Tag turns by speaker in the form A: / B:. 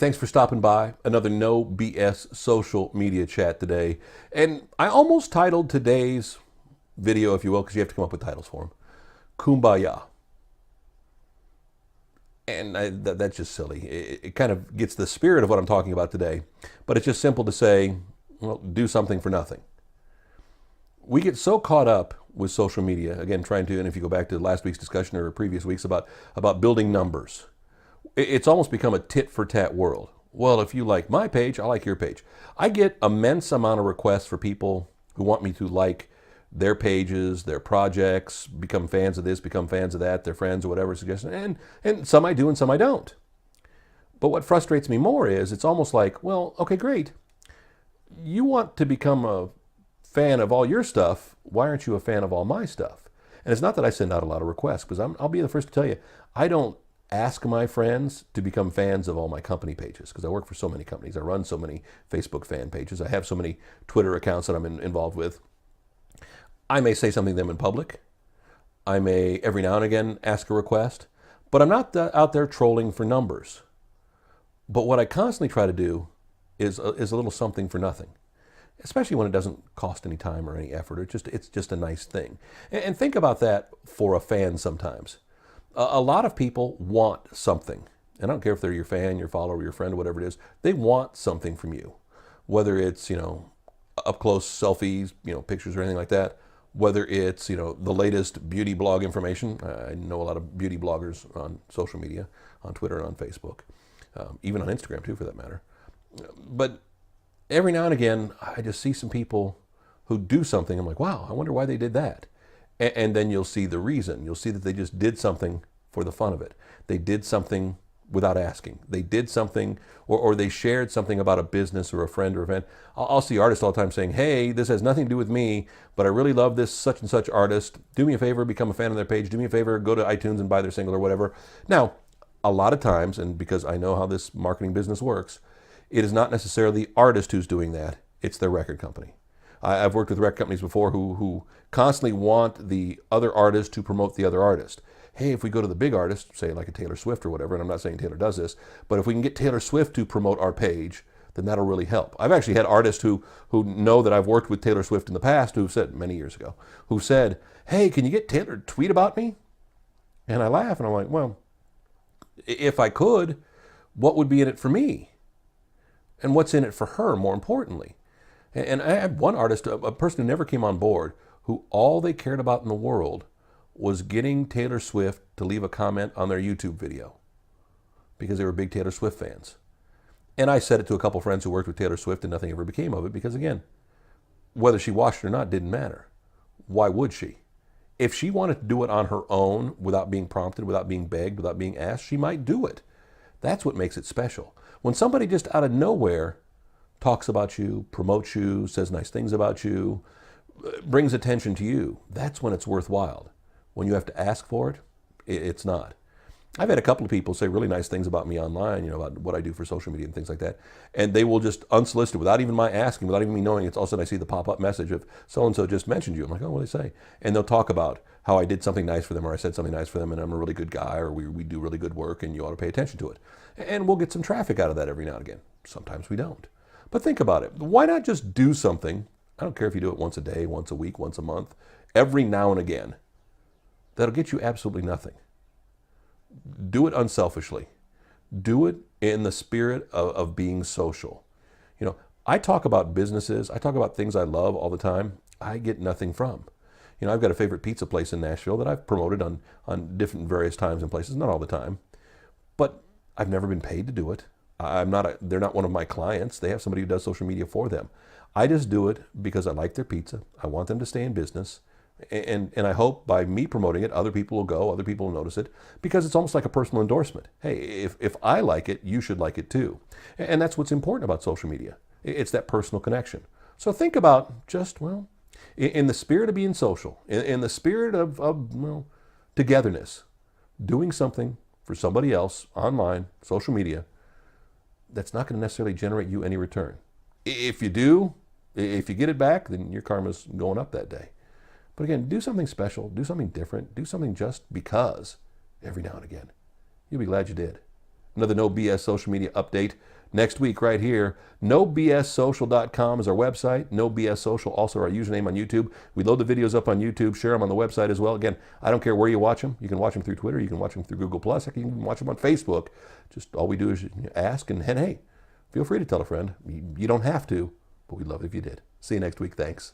A: thanks for stopping by. Another no BS social media chat today. And I almost titled today's video, if you will, because you have to come up with titles for them, Kumbaya. And that's just silly. It kind of gets the spirit of what I'm talking about today. But it's just simple to say, well, do something for nothing. We get so caught up with social media, again, trying to, and if you go back to last week's discussion or previous weeks about building numbers, it's almost become a tit for tat world. Well, if you like my page, I like your page. I get immense amount of requests for people who want me to like their pages, their projects, become fans of this, become fans of that, their friends or whatever suggestion. And some I do and some I don't. But what frustrates me more is it's almost like, well, okay, great. You want to become a fan of all your stuff. Why aren't you a fan of all my stuff? And it's not that I send out a lot of requests, because I'll be the first to tell you, I don't ask my friends to become fans of all my company pages, because I work for so many companies. I run so many Facebook fan pages. I have so many Twitter accounts that I'm involved with. I may say something to them in public. I may every now and again ask a request, but I'm not out there trolling for numbers. But what I constantly try to do is a little something for nothing, especially when it doesn't cost any time or any effort. It's just a nice thing. And think about that for a fan sometimes. A lot of people want something. And I don't care if they're your fan, your follower, your friend, whatever it is. They want something from you. Whether it's, up close selfies, pictures or anything like that. Whether it's, the latest beauty blog information. I know a lot of beauty bloggers on social media, on Twitter and on Facebook. Even on Instagram too, for that matter. But every now and again, I just see some people who do something. I'm like, wow, I wonder why they did that. And then you'll see the reason. You'll see that they just did something for the fun of it. They did something without asking. They did something, or they shared something about a business or a friend or event. I'll see artists all the time saying, hey, this has nothing to do with me, but I really love this such and such artist. Do me a favor, become a fan of their page. Do me a favor, go to iTunes and buy their single or whatever. Now, a lot of times, and because I know how this marketing business works, it is not necessarily the artist who's doing that. It's their record company. I've worked with record companies before who constantly want the other artist to promote the other artist. Hey, if we go to the big artist, say like a Taylor Swift or whatever, and I'm not saying Taylor does this, but if we can get Taylor Swift to promote our page, then that'll really help. I've actually had artists who know that I've worked with Taylor Swift in the past, who've said, many years ago, who said, hey, can you get Taylor to tweet about me? And I laugh and I'm like, well, if I could, what would be in it for me? And what's in it for her, more importantly? And I had one artist, a person who never came on board, who all they cared about in the world was getting Taylor Swift to leave a comment on their YouTube video because they were big Taylor Swift fans. And I said it to a couple friends who worked with Taylor Swift and nothing ever became of it because, again, whether she watched it or not didn't matter. Why would she? If she wanted to do it on her own without being prompted, without being begged, without being asked, she might do it. That's what makes it special. When somebody just out of nowhere talks about you, promotes you, says nice things about you, brings attention to you, that's when it's worthwhile. When you have to ask for it, it's not. I've had a couple of people say really nice things about me online, about what I do for social media and things like that. And they will just unsolicited, without even my asking, without even me knowing, it's all of a sudden I see the pop-up message of so-and-so just mentioned you. I'm like, oh, what do they say? And they'll talk about how I did something nice for them, or I said something nice for them, and I'm a really good guy, or we do really good work, and you ought to pay attention to it. And we'll get some traffic out of that every now and again. Sometimes we don't. But think about it. Why not just do something? I don't care if you do it once a day, once a week, once a month, every now and again. That'll get you absolutely nothing. Do it unselfishly. Do it in the spirit of being social. I talk about businesses. I talk about things I love all the time. I get nothing from. I've got a favorite pizza place in Nashville that I've promoted on different various times and places, not all the time. But I've never been paid to do it. They're not one of my clients. They have somebody who does social media for them. I just do it because I like their pizza. I want them to stay in business. And I hope by me promoting it, other people will go, other people will notice it, because it's almost like a personal endorsement. Hey, if I like it, you should like it too. And that's what's important about social media. It's that personal connection. So think about just, in the spirit of being social, in the spirit of togetherness, doing something for somebody else online, social media, that's not going to necessarily generate you any return. If you do, if you get it back, then your karma's going up that day. But again, do something special, do something different, do something just because every now and again. You'll be glad you did. another No BS social media update next week right here. NoBSSocial.com is our website. No BS Social, also our username on YouTube. We load the videos up on YouTube, share them on the website as well. Again, I don't care where you watch them. You can watch them through Twitter. You can watch them through Google+. You can watch them on Facebook. Just all we do is ask, and hey, feel free to tell a friend. You don't have to, but we'd love it if you did. See you next week. Thanks.